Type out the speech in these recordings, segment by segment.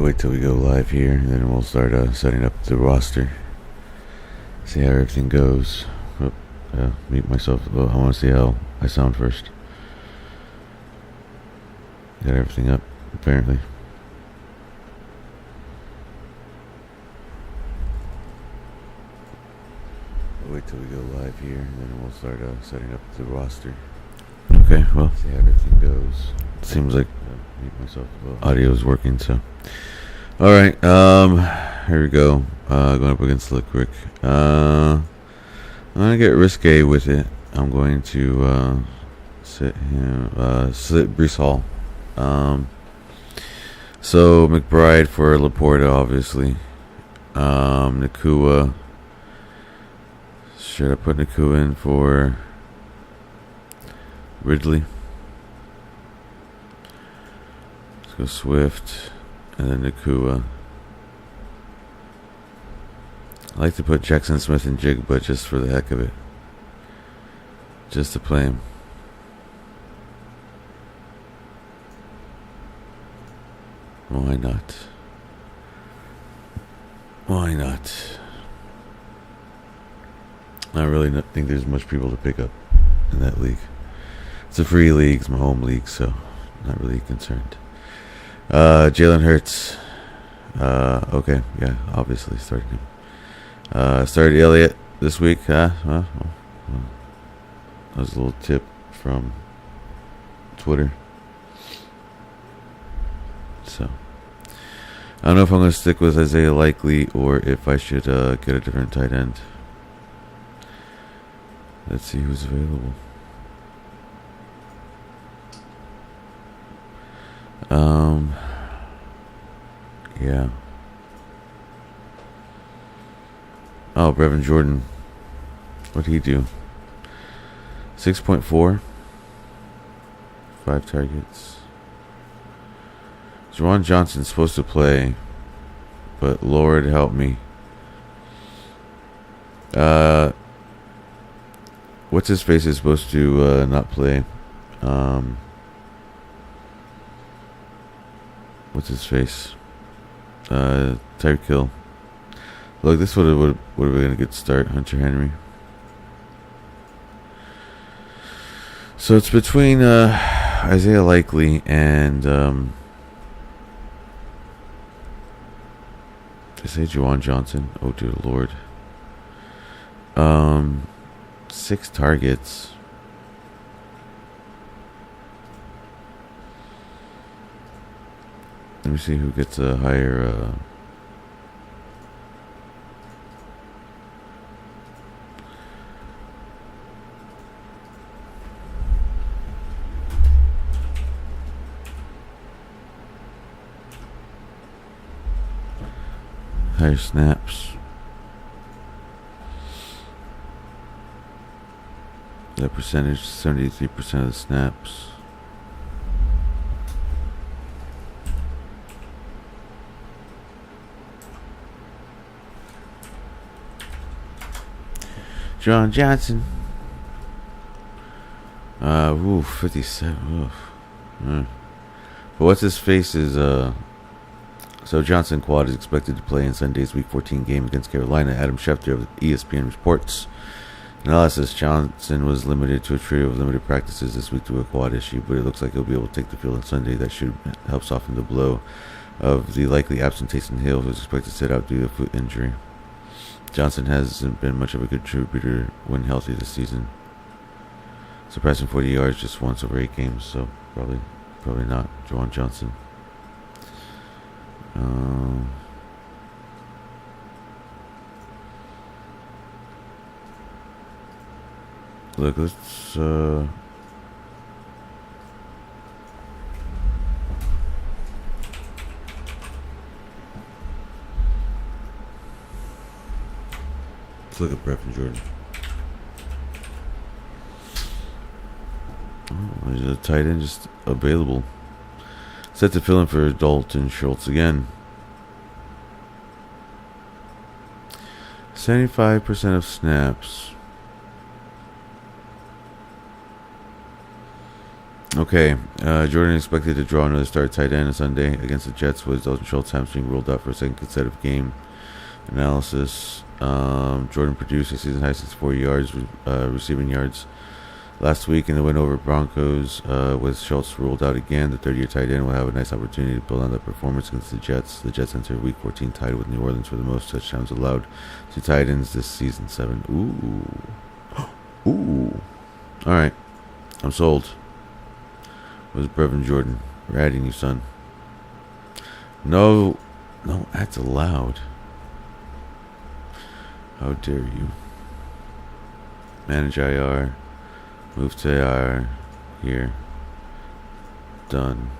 wait till we go live here, and then we'll start setting up the roster. See how everything goes. Mute myself. Well, I want to see how I sound first. Got everything up, apparently. Wait till we go live here, and then we'll start setting up the roster. Okay, well, see how everything goes. Seems like mute myself. Well, audio is working, so. All right, here we go. Going up against Slick Rick. I'm gonna get risque with it. I'm going to sit Brees Hall. So McBride for Laporta, obviously. Nakua. Should I put Nakua in for Ridley? Let's go Swift and then Nakua. I like to put Jackson Smith and Jigba just for the heck of it. Just to play him. Why not? Why not? I really don't think there's much people to pick up in that league. It's a free league, it's my home league, so not really concerned. Jalen Hurts. Okay, yeah, obviously starting him. Started Elliott this week. That was a little tip from Twitter. So I don't know if I'm going to stick with Isaiah Likely or if I should get a different tight end. Let's see who's available. Yeah. Oh, Brevin Jordan. What'd he do? 6.4. 5 targets. Juwan Johnson's supposed to play, but Lord help me. What's his face is supposed to not play. What's his face? Tyreek Hill. Look, this would have been a good start. Hunter Henry. So it's between Isaiah Likely and I say Juwan Johnson. Oh dear Lord. 6 targets. Let me see who gets a higher higher snaps. That percentage, 73% of the snaps. John Johnson. 57. But what's his face is so Johnson Quad is expected to play in Sunday's Week 14 game against Carolina. Adam Schefter of ESPN reports. Analysis: Johnson was limited to a trio of limited practices this week to a quad issue, but it looks like he'll be able to take the field on Sunday. That should help soften the blow of the likely absent Taysom Hill, who's expected to sit out due to a foot injury. Johnson hasn't been much of a contributor when healthy this season, surpassing 40 yards just once over 8 games, so probably not Juwan Johnson. Look, let's look at Brevin Jordan. There's a tight end just available. Set to fill in for Dalton Schultz again. 75% of snaps. Okay, Jordan expected to draw another start tight end on Sunday against the Jets with Dalton Schultz hamstring ruled out for a second consecutive game. Analysis. Jordan produced a season high 64 yards, receiving yards last week in the win over Broncos. With Schultz ruled out again, the third-year tight end will have a nice opportunity to build on that performance against the Jets. The Jets entered Week 14 tied with New Orleans for the most touchdowns allowed to tight ends this season. 7. Ooh. All right, I'm sold. Was Brevin Jordan? We're adding you, son. No ads allowed. How dare you? Manage IR. Move to IR. Here. Done.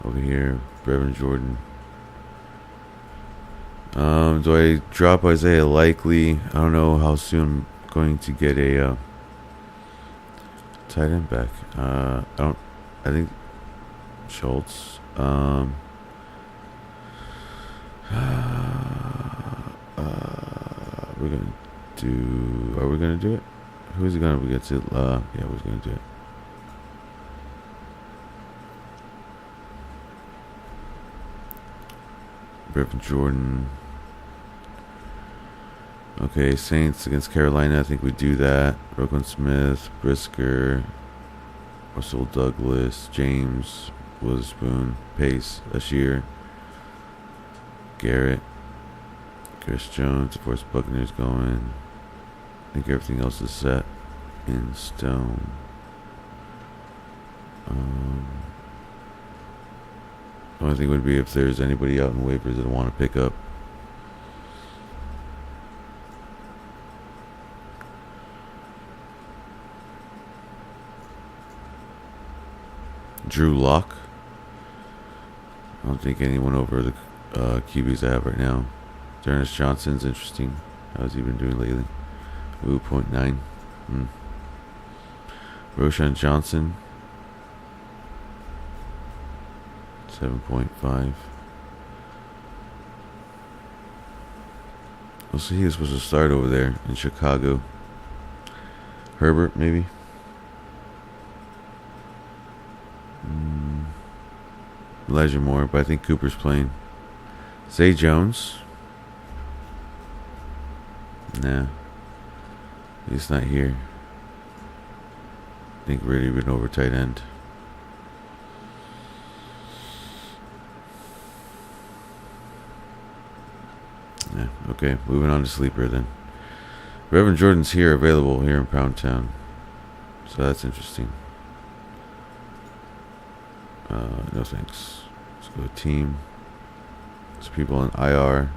Over here. Brevin Jordan. Do I drop Isaiah Likely? I don't know how soon I'm going to get a tight end back. I think Schultz. Are we gonna do it? Who's it gonna get to? Yeah, who's gonna do it? Brevin Jordan. Okay, Saints against Carolina. I think we do that. Roquan Smith, Brisker, Russell Douglas, James, Witherspoon, Pace, Ashir, Garrett, Chris Jones. Of course, Buccaneers going. I think everything else is set in stone. The only thing would be if there's anybody out in waivers that I want to pick up. Drew Lock. I don't think anyone over the QBs I have right now. Ernest Johnson's interesting. How's he been doing lately? Ooh, 0.9. Roshan Johnson. 7.5. We'll see who's supposed to start over there in Chicago. Herbert, maybe? Elijah Moore, but I think Cooper's playing. Zay Jones. Nah. He's not here. I think really went over tight end. Yeah, okay. Moving on to sleeper then. Reverend Jordan's here, available here in Pound Town. So that's interesting. No thanks. Let's go team. There's people on IR.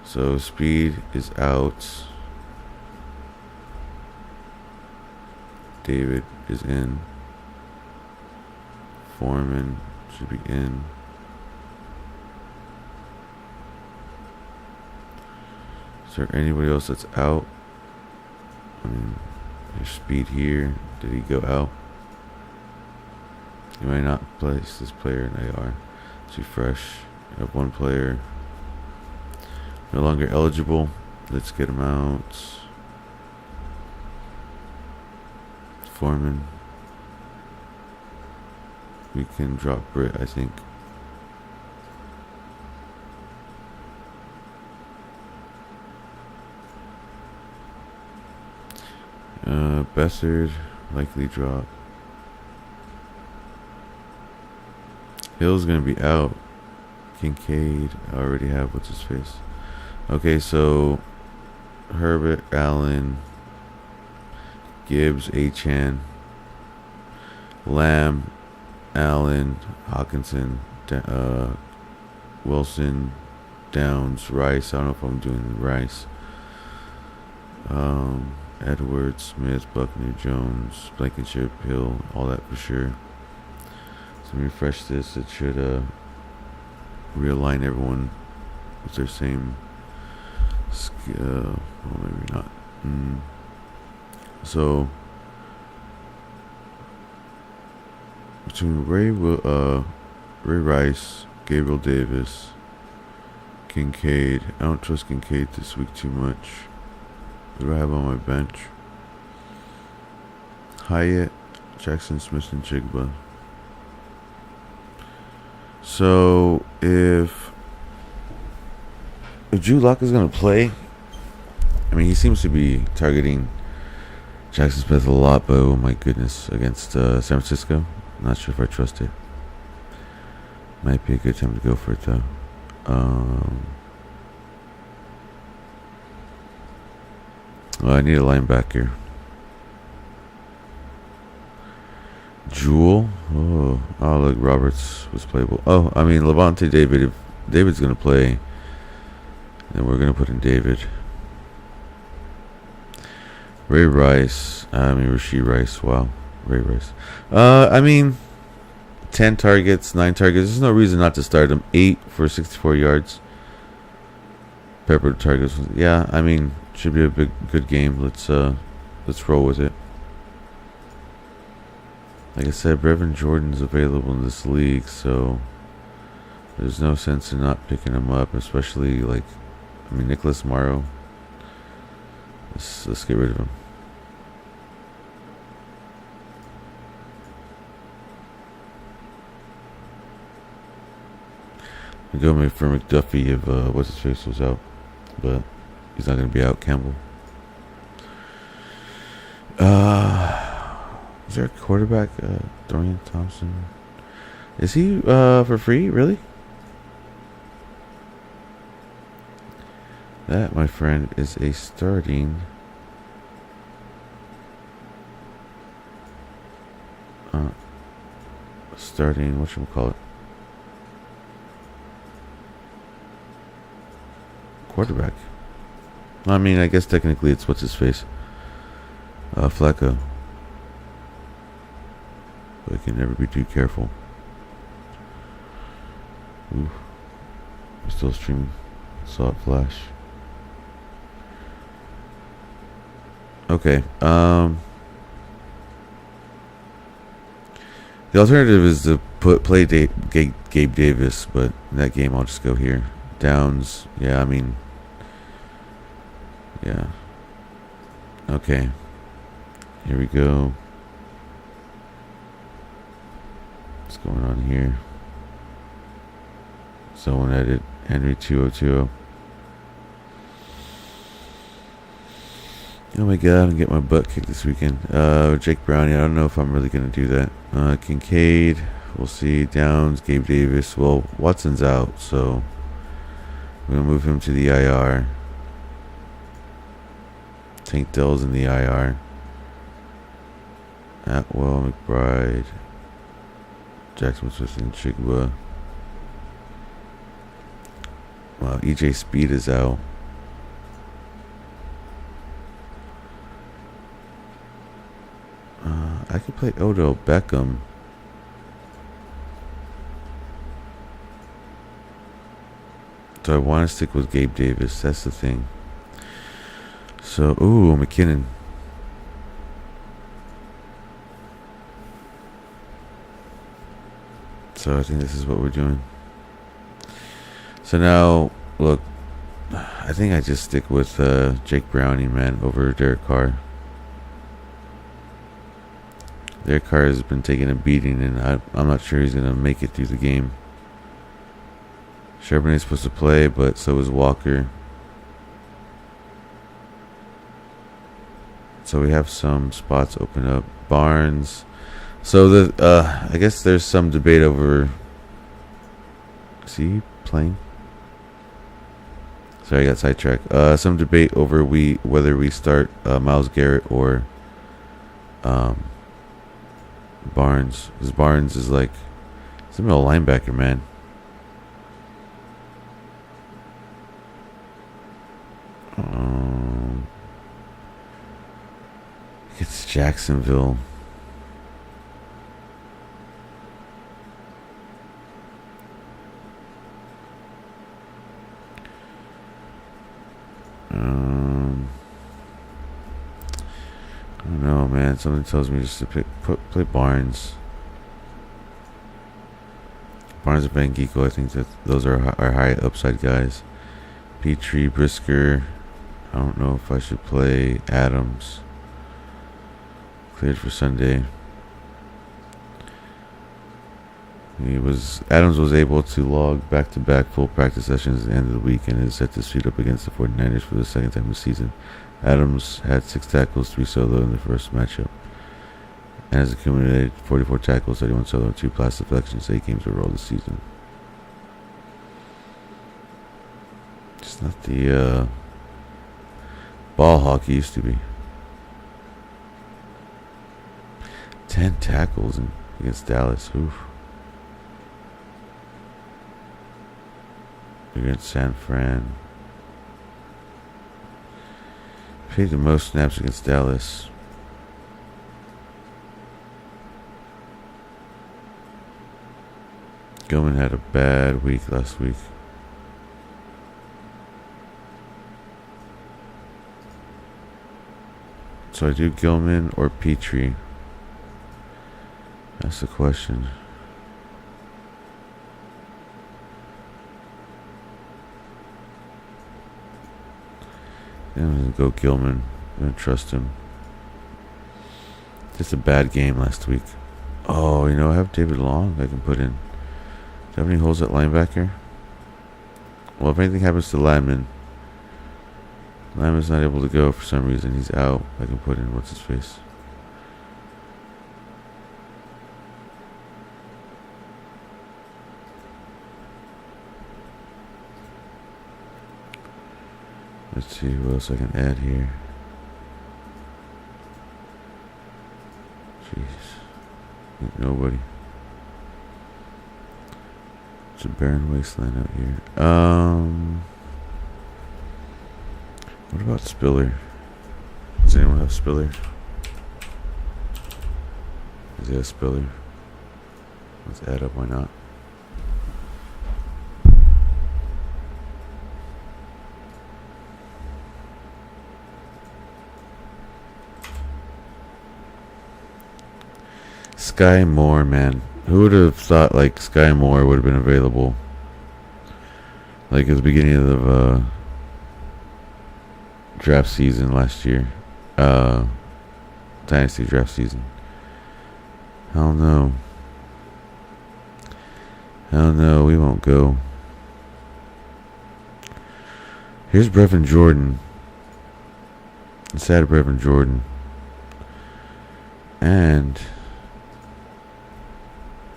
So Speed is out. David is in. Foreman should be in. Is there anybody else that's out? I mean, there's Speed here. Did he go out? He might not place this player in AR. Too fresh. I have one player no longer eligible. Let's get him out. Foreman. We can drop Britt, I think. Bessard, likely drop. Hill's gonna be out. Kincaid, I already have what's his face. Okay, so Herbert, Allen, Gibbs, Achan, Lamb, Allen, Hawkinson, Wilson, Downs, Rice. I don't know if I'm doing Rice. Edwards, Smith, Buckner, Jones, Blankenship, Hill, all that for sure. So let me refresh this. It should realign everyone with their same skill. Well, maybe not. So between Ray Rice, Gabriel Davis, Kincaid. I don't trust Kincaid this week too much. Who do I have on my bench? Hyatt, Jackson Smith, and Jigba. So if Drew Lock is gonna play, I mean he seems to be targeting Jackson Smith a lot, but oh my goodness, against San Francisco, I'm not sure if I trust it. Might be a good time to go for it though. I need a linebacker. Jewel. Oh, look, Roberts was playable. Oh, I mean Levante David. If David's gonna play, then we're gonna put in David. Ray Rice. Rasheed Rice. Wow, Ray Rice. I mean, 10 targets, 9 targets. There's no reason not to start him. 8 for 64 yards. Pepper targets. Yeah, I mean, should be a good game. Let's roll with it. Like I said, Brevin Jordan's available in this league, so there's no sense in not picking him up, especially Nicholas Morrow. Let's get rid of him. I go for McDuffie if what's his face was out, but he's not gonna be out. Campbell. Is there a quarterback? Dorian Thompson. Is he for free? Really? That, my friend, is a starting. Whatchamacallit? Quarterback. I mean, I guess technically it's what's his face. Flacco. But I can never be too careful. Ooh. I'm still streaming. Saw it flash. Okay. The alternative is to play Gabe Davis, but in that game I'll just go here. Downs. Yeah, I mean. Yeah. Okay. Here we go. What's going on here? Someone edit Henry 2020. Oh my god, I'm gonna get my butt kicked this weekend. Jake Browning, I don't know if I'm really gonna do that. Kincaid, we'll see. Downs, Gabe Davis. Well, Watson's out, so we're gonna move him to the IR. Tank Dell's in the IR. Atwell, McBride, Jackson Smith, and Chigwa. Wow, EJ Speed is out. I could play Odell Beckham. So I want to stick with Gabe Davis. That's the thing. So, ooh, McKinnon. So I think this is what we're doing. So now, look, I think I just stick with Jake Browning, man, over Derek Carr. Derek Carr has been taking a beating, and I'm not sure he's going to make it through the game. Charbonnet's supposed to play, but so is Walker. So we have some spots open up. Barnes. So I guess there's some debate over. Is he playing? Sorry, I got sidetracked. Some debate over whether we start Myles Garrett or Barnes. Because Barnes is like, he's a middle linebacker, man. It's Jacksonville. I don't know, man. Something tells me just to play Barnes. Barnes and Van Geeko, I think that those are our high upside guys. Petrie, Brisker. I don't know if I should play Adams. cleared for Sunday. Adams was able to log back-to-back full practice sessions at the end of the week and is set to suit up against the 49ers for the second time this season. Adams had 6 tackles, 3 solo in the first matchup, and has accumulated 44 tackles, 31 solo, 2 pass deflections, 8 games overall this season. It's not the ball hawk he used to be. 10 tackles against Dallas. Oof. Against San Fran. Played the most snaps against Dallas. Gilman had a bad week last week. So I do Gilman or Petrie? That's the question. I'm going to go Gilman. I'm going to trust him. Just a bad game last week. Oh, I have David Long I can put in. Do you have any holes at linebacker? Well, if anything happens to Lyman, Lyman's not able to go for some reason. He's out. I can put in what's-his-face. Let's see who else I can add here. Jeez. Nobody. It's a barren wasteland out here. What about Spiller? Does anyone have Spiller? Does he have Spiller? Let's add up, why not? Sky Moore, man. Who would have thought Sky Moore would have been available at the beginning of the draft season last year? Dynasty draft season. Hell no. Hell no, we won't go. Here's Brevin Jordan. Inside of Brevin Jordan. And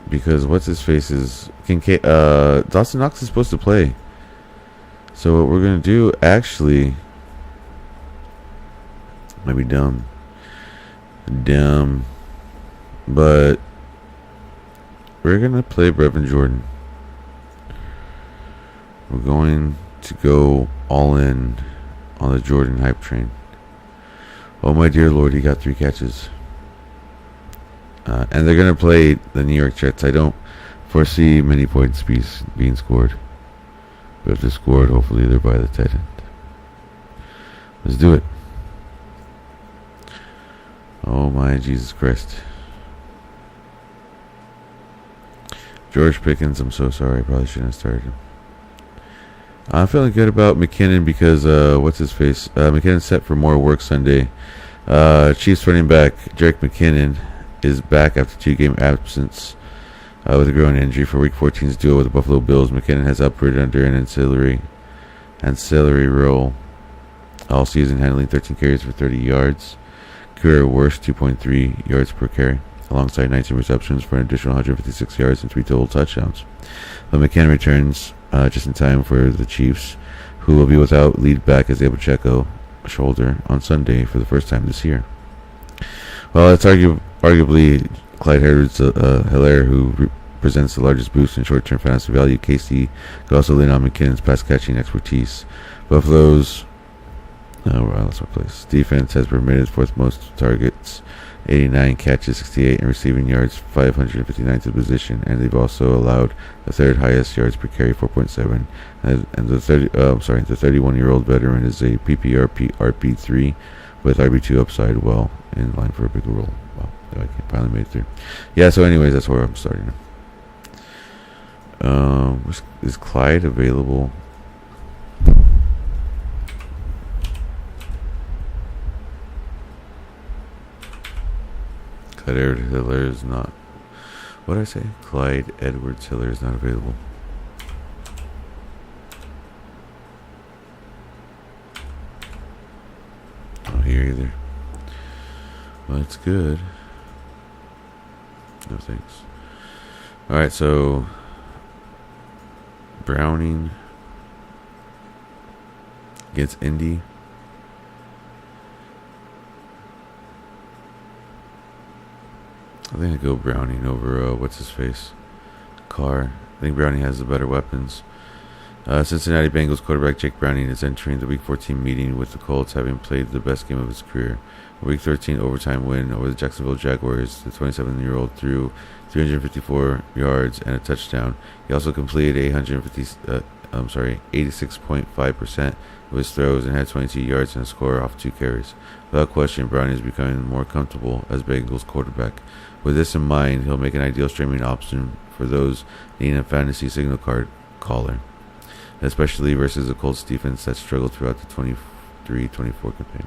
because what's-his-face is Kincaid, Dawson Knox is supposed to play. So what we're going to do, actually, might be dumb, but we're going to play Brevin Jordan. We're going to go all in on the Jordan hype train. Oh my dear Lord, he got 3 catches. And they're going to play the New York Jets. I don't foresee many points being scored. But if they're scored, hopefully they're by the tight end. Let's do it. Oh my Jesus Christ. George Pickens, I'm so sorry. I probably shouldn't have started him. I'm feeling good about McKinnon because, what's-his-face? McKinnon's set for more work Sunday. Chiefs running back Jerick McKinnon is back after 2-game absence with a groin injury for Week 14's duel with the Buffalo Bills. McKinnon has operated under an ancillary role all season, handling 13 carries for 30 yards. Career worst 2.3 yards per carry, alongside 19 receptions for an additional 156 yards and 3 total touchdowns. But McKinnon returns just in time for the Chiefs, who will be without lead back Isaiah Pacheco shoulder on Sunday for the first time this year. Well, it's arguably Clyde Hilaire who presents the largest boost in short-term fantasy value. KC could also lean on McKinnon's pass-catching expertise. Buffalo's defense has permitted 4th most targets, 89 catches, 68 in receiving yards, 559 to the position, and they've also allowed the 3rd highest yards per carry, 4.7. And the 31-year-old veteran is a PPR RP3 with RB2 upside, well in line for a big role. Wow, I finally made it through. Yeah, so anyways, that's where I'm starting. Is Clyde available? Hiller is not. What did I say? Clyde Edwards-Helaire is not available. Not here either. Well, it's good. No thanks. Alright, so Browning against Indy. I think I'd go Browning over, what's his face? Carr. I think Browning has the better weapons. Cincinnati Bengals quarterback Jake Browning is entering the Week 14 meeting with the Colts, having played the best game of his career. A Week 13 overtime win over the Jacksonville Jaguars. The 27-year-old threw 354 yards and a touchdown. He also completed 86.5% of his throws and had 22 yards and a score off 2 carries. Without question, Browning is becoming more comfortable as Bengals quarterback. With this in mind, he'll make an ideal streaming option for those needing a fantasy signal card caller, especially versus the Colts defense that struggled throughout the 23-24 campaign.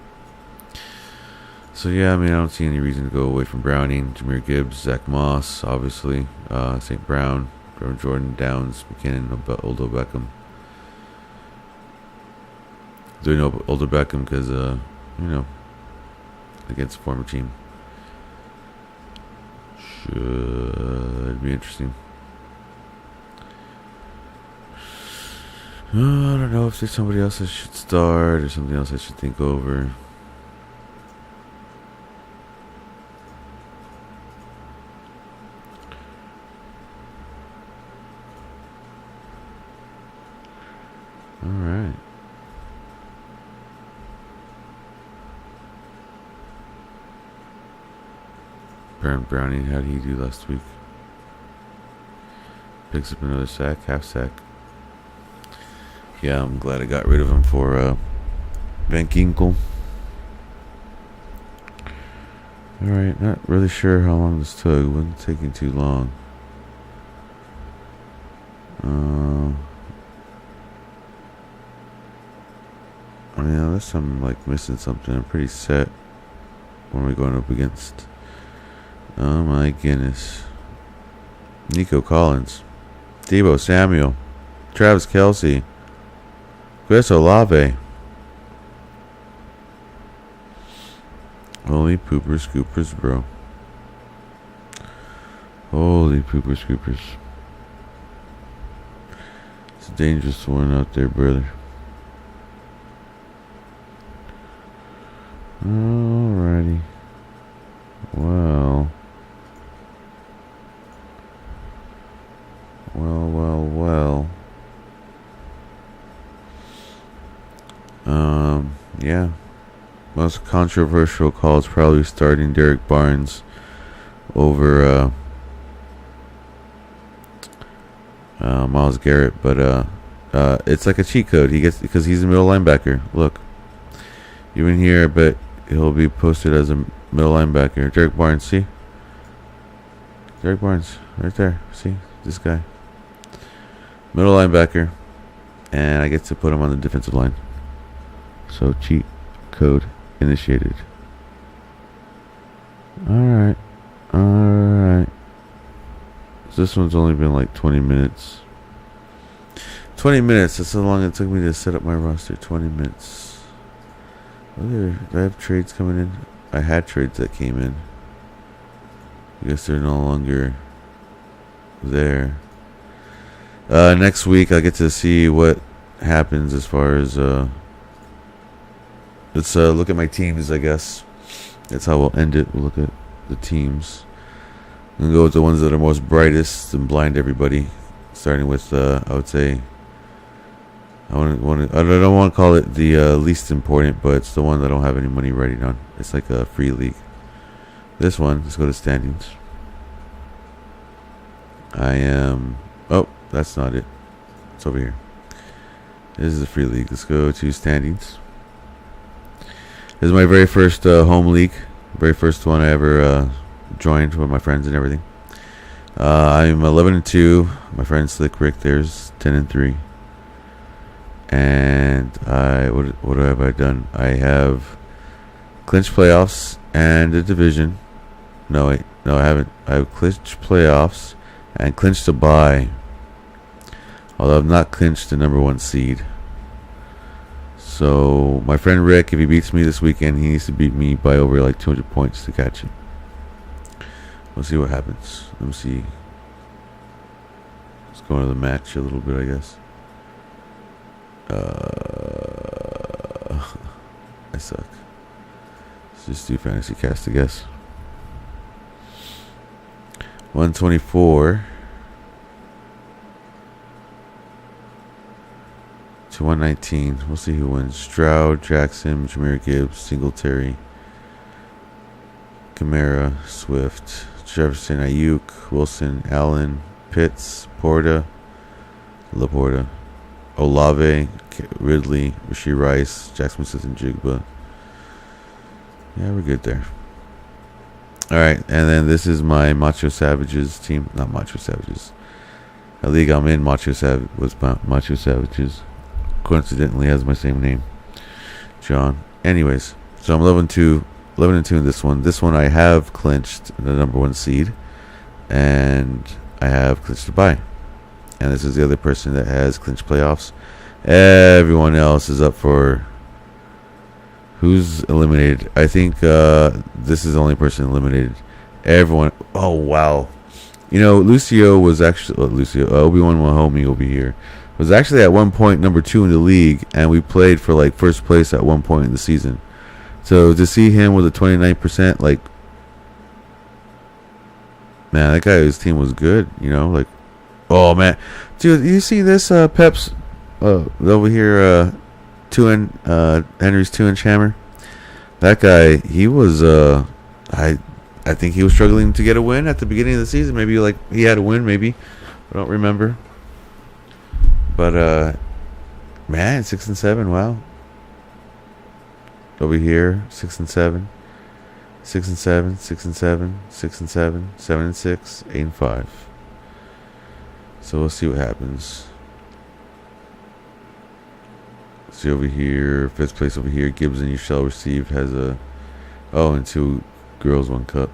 So yeah, I mean, I don't see any reason to go away from Browning. Jahmyr Gibbs, Zach Moss, obviously, St. Brown, Jordan Downs, McKinnon, Odell Beckham. Do we know Odell Beckham because, against a former team. Should be interesting. I don't know if there's somebody else I should start or something else I should think over. Alright. Baron Browning, how did he do last week? Picks up another sack, half sack. Yeah, I'm glad I got rid of him for Van Ginkel. Alright, not really sure how long this took. It wasn't taking too long. I mean, unless I'm like missing something, I'm pretty set when we're going up against. Oh my goodness. Nico Collins, Deebo Samuel, Travis Kelce, Chris Olave. Holy pooper scoopers, bro. Holy pooper scoopers. It's a dangerous one out there, brother. Alrighty. Well. Yeah. Most controversial call is probably starting Derek Barnes over Myles Garrett, but it's like a cheat code. He gets because he's a middle linebacker. Look, even here, but he'll be posted as a middle linebacker. Derek Barnes, see? Derek Barnes, right there. See? This guy. Middle linebacker. And I get to put him on the defensive line. So, cheat code initiated. Alright. So this one's only been like 20 minutes. 20 minutes. That's how long it took me to set up my roster. 20 minutes. Do I have trades coming in? I had trades that came in. I guess they're no longer there. Next week, I get to see what happens as far as let's look at my teams, I guess. That's how we'll end it. We'll look at the teams. I'm going to go with the ones that are most brightest and blind everybody. Starting with, I would say, I don't want to call it the least important, but it's the one that I don't have any money writing on. It's like a free league. This one, let's go to standings. I am... Oh, that's not it. It's over here. This is the free league. Let's go to standings. This is my very first home league. Very first one I ever joined with my friends and everything. I'm 11-2. My friend Slick Rick there's 10-3. And what have I done? I have clinched playoffs and a division. No, wait. No, I haven't. I have clinched playoffs and clinched a bye. Although I've not clinched the number 1 seed. So my friend Rick, if he beats me this weekend, he needs to beat me by over like 200 points to catch it. We'll see what happens. Let me see. Let's go into the match a little bit, I guess. I suck. Let's just do fantasy cast, I guess. 124 to 119. We'll see who wins. Stroud, Jackson, Jameer Gibbs, Singletary, Kamara, Swift, Jefferson, Ayuk, Wilson, Allen, Pitts, Laporta, Olave, Ridley, Rashee Rice, Jackson Smith, and Jigba. Yeah, we're good there. Alright, and then this is my Macho Savages team. Not Macho Savages. A league I'm in, Macho Savages. Coincidentally has my same name, John. Anyways, so I'm 11-2 in this one. This one I have clinched the number 1 seed, and I have clinched a bye. And this is the other person that has clinched playoffs. Everyone else is up for... Who's eliminated? I think this is the only person eliminated. Everyone... Oh, wow. You know, Lucio was actually... Obi-Wan Mahomie will be here. Was actually at one point number 2 in the league, and we played for like first place at one point in the season. So to see him with a 29%, like... Man, that guy's team was good, you know? Like... Oh, man. Dude, you see this Pep's... over here... Henry's 2-inch hammer. That guy, he was I think he was struggling to get a win at the beginning of the season. Maybe like he had a win, maybe. I don't remember. But man, 6-7, wow. Over here, 6-7. 6-7, 6-7, 6-7, 7-6, 8-5. So we'll see what happens. See over here, 5th place over here. Gibson, you shall receive, has a... Oh, and 2 girls, 1 cup.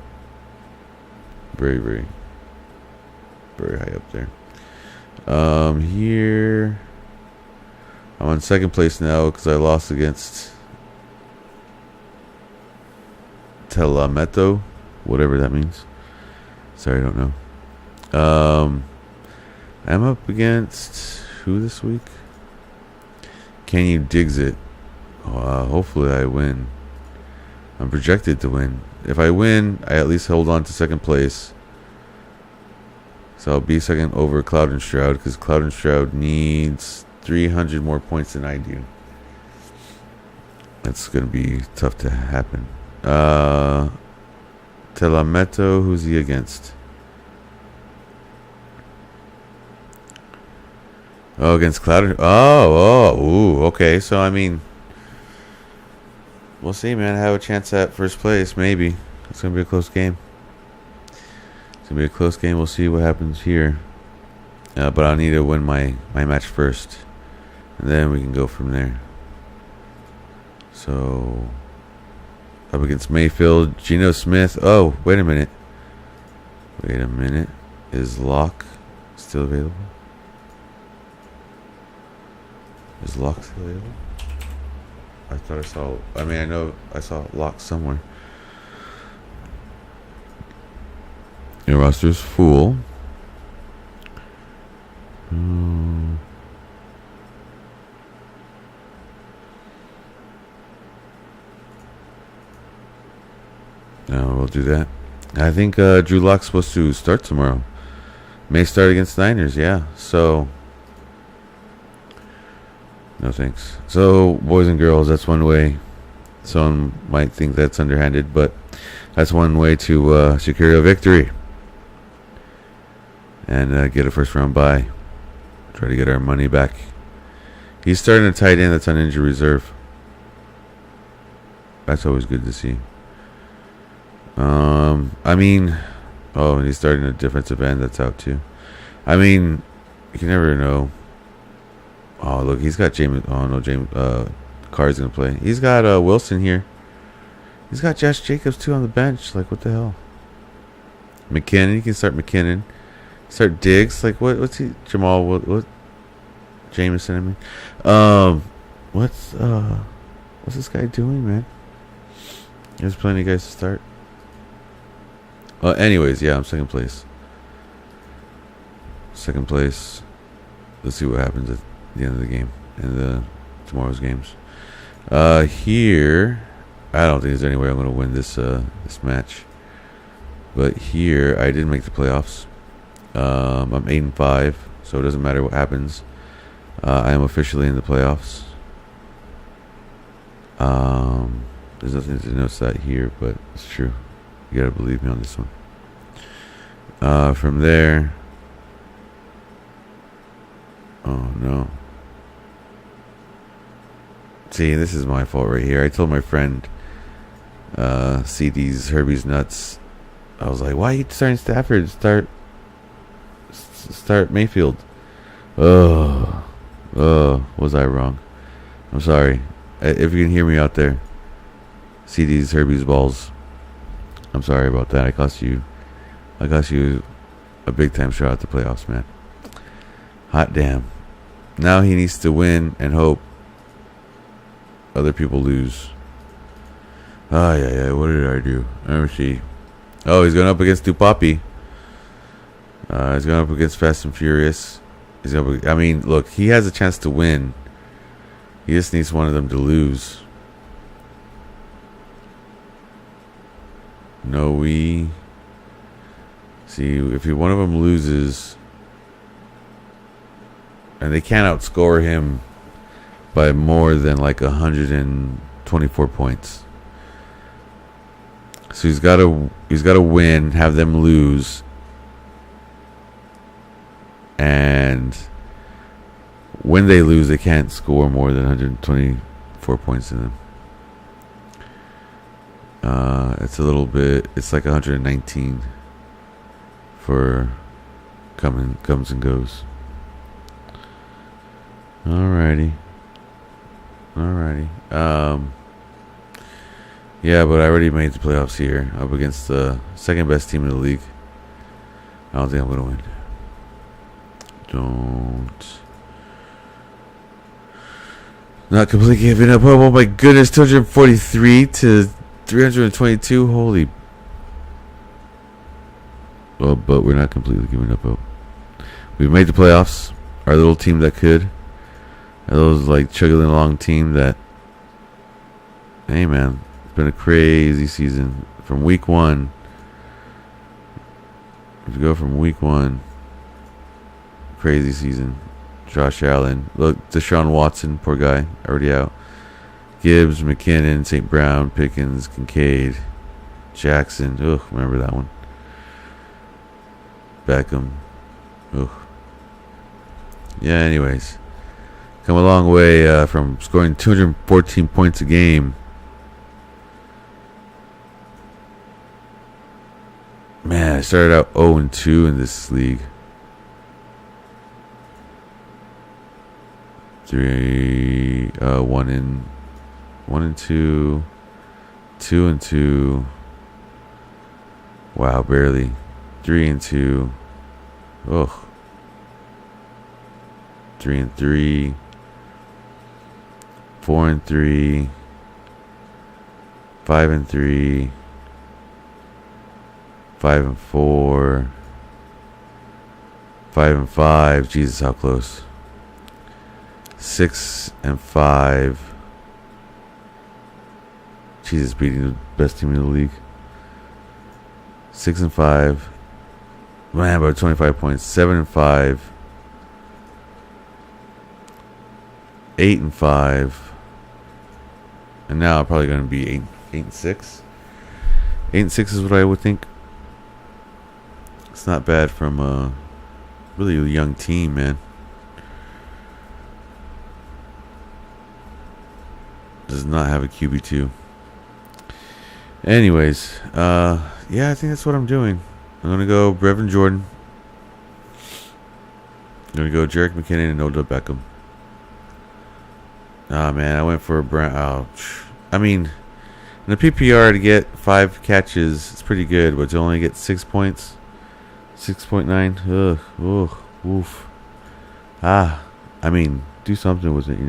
Very, very, very high up there. Here... I'm on 2nd place now because I lost against... Telameto. Whatever that means. Sorry, I don't know. I'm up against... Who this week? Can you digs it? Hopefully I win. I'm projected to win. If I win, I at least hold on to 2nd place. So I'll be 2nd over Cloud and Stroud, because Cloud and Stroud needs 300 more points than I do. That's going to be tough to happen. Telameto, who's he against? Oh, against Cloud. Ooh, okay. So, I mean, we'll see, man. I have a chance at 1st place, maybe. It's going to be a close game. It's going to be a close game. We'll see what happens here. But I'll need to win my match first. And then we can go from there. So, up against Mayfield. Geno Smith. Oh, wait a minute. Is Locke still available? Is Locke still available? I thought I saw... I mean, I know I saw Locke somewhere. Your roster's full. No, we'll do that. I think Drew Lock's supposed to start tomorrow. May start against Niners, yeah. So... No thanks. So, boys and girls, that's one way. Some might think that's underhanded, but that's one way to secure a victory. And get a 1st round bye. Try to get our money back. He's starting a tight end that's on injury reserve. That's always good to see. I mean... Oh, and he's starting a defensive end that's out too. I mean, you can never know. Oh, look, he's got James. Oh, no, James. Carr's going to play. He's got Wilson here. He's got Josh Jacobs, too, on the bench. Like, what the hell? McKinnon. You can start McKinnon. Start Diggs. Like what's he? Jamal. What? Jameson. I mean, what's this guy doing, man? There's plenty of guys to start. Anyways, yeah, I'm second place. Second place. Let's see what happens at the end of the game and tomorrow's games. Here, I don't think there's any way I'm going to win this match. But here, I did make the playoffs. I'm 8-5, so it doesn't matter what happens. I am officially in the playoffs. There's nothing to notice that here, but it's true. You gotta believe me on this one. From there. Oh no. See, this is my fault right here. I told my friend, CD's Herbie's Nuts. I was like, why are you starting Stafford? Start Mayfield. Was I wrong? I'm sorry. If you can hear me out there, CD's Herbie's Balls. I'm sorry about that. I cost you a big time shot at the playoffs, man. Hot damn. Now he needs to win and hope other people lose. Yeah. What did I do? Let me see. Oh, he's going up against Dupapi. He's going up against Fast and Furious. Look, he has a chance to win. He just needs one of them to lose. No, we see if one of them loses, and they can't outscore him by more than like 124 points. So he's got to win, have them lose, and when they lose, they can't score more than 124 points in them. It's like 119 for comes and goes. Alrighty. Yeah, but I already made the playoffs here, up against the second best team in the league. I don't think I'm gonna win. Not completely giving up. Oh my goodness, 243 to 322. Holy. Well, but we're not completely giving up hope. We've made the playoffs. Our little team that could. Those like chugging along team that. Hey man, it's been a crazy season from week 1. If you go from week 1, crazy season. Josh Allen. Look, Deshaun Watson, poor guy, already out. Gibbs, McKinnon, St. Brown, Pickens, Kincaid, Jackson. Ugh, remember that one. Beckham. Ugh. Yeah, anyways. Come a long way from scoring 214 points a game. Man, I started out 0-2 in this league. 1-2, 2-2. Wow, barely. 3-2. Ugh. 3-3. 4-3. 5-3. 5-4. 5-5. Jesus, how close. 6-5. Jesus, beating the best team in the league. 6-5. Man, about 25 points. 7-5. 8-5. And now I'm probably going to be 8-6. 8-6 is what I would think. It's not bad from a really young team, man. Does not have a QB2. Anyways, yeah, I think that's what I'm doing. I'm going to go Brevin Jordan. I'm going to go Jerick McKinnon and Odell Beckham. Man, I went for a Brown. Oh, I mean, In the PPR to get 5 catches, it's pretty good, but to only get 6 points, 6.9. Oof. I mean, do something with it,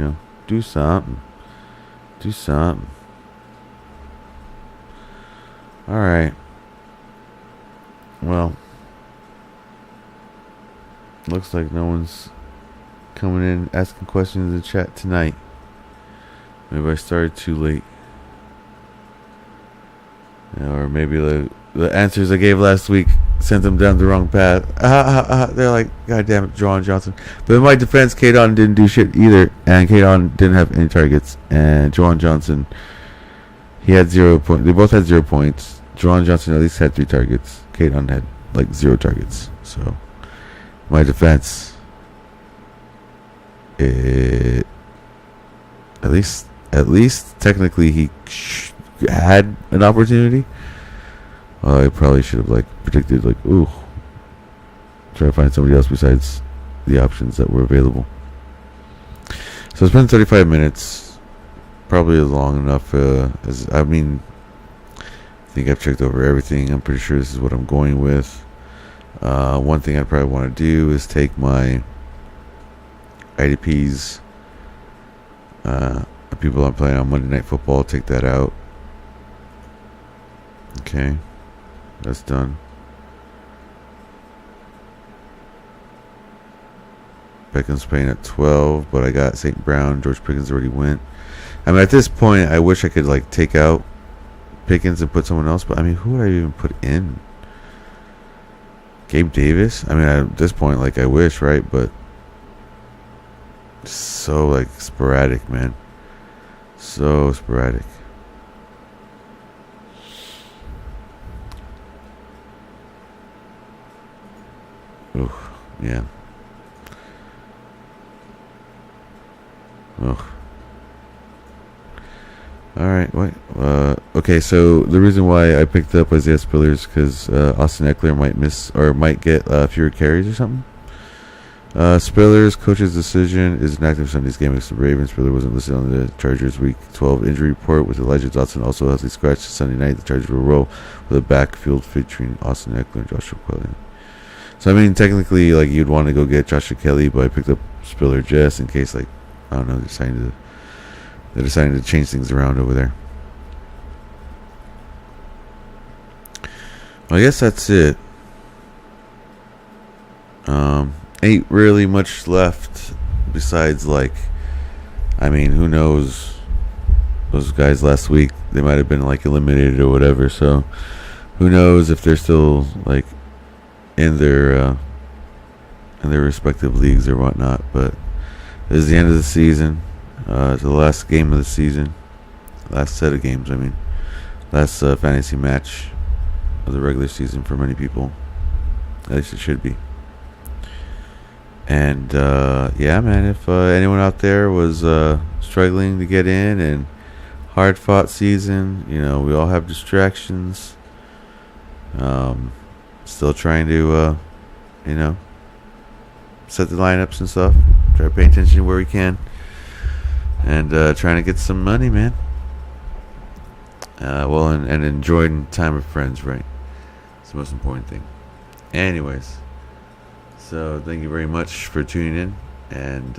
Do something. All right. Well, looks like no one's coming in asking questions in the chat tonight. Maybe I started too late. Or maybe the answers I gave last week sent them down the wrong path. They're like, God damn it, Juwan Johnson. But in my defense, Kadon didn't do shit either. And Kadon didn't have any targets. And Juwan Johnson, he had 0 points. They both had 0 points. Juwan Johnson at least had 3 targets. Kadon had 0 targets. So, my defense, at least technically he had an opportunity. I probably should have predicted try to find somebody else besides the options that were available. So it's been 35 minutes, probably long enough. I think I've checked over everything. I'm pretty sure this is what I'm going with. One thing I probably want to do is take my IDPs, people I'm playing on Monday Night Football, take that out. Okay, that's done. Beckham's playing at 12, but I got St. Brown. George Pickens already went. I mean, at this point, I wish I could take out Pickens and put someone else, but I mean, who would I even put in? Gabe Davis? I mean, at this point, I wish, right? But so sporadic, man. So sporadic. Ugh, yeah. Ugh. Alright, wait. Okay, so the reason why I picked up Isaiah Spiller is because Austin Eckler might miss or might get fewer carries or something. Spiller's coach's decision is an active Sunday's game against the Ravens. Spiller wasn't listed on the Chargers Week 12 injury report with Elijah Dotson also healthy scratched Sunday night. The Chargers will roll with a backfield featuring Austin Eckler and Joshua Kelly. So I mean, technically, you'd want to go get Joshua Kelly, but I picked up Spiller just in case, I don't know, they're deciding to change things around over there. Well, I guess that's it. Ain't really much left besides I mean, who knows? Those guys last week, they might have been eliminated or whatever. So who knows if they're still in their respective leagues or whatnot. But this is the end of the season. It's the last game of the season. Last set of games, I mean. Last fantasy match of the regular season for many people. At least it should be. And, yeah, man, if anyone out there was struggling to get in and hard-fought season, we all have distractions. Still trying to, set the lineups and stuff. Try to pay attention to where we can. And trying to get some money, man. And enjoying time with friends, right? It's the most important thing. Anyways, so thank you very much for tuning in. And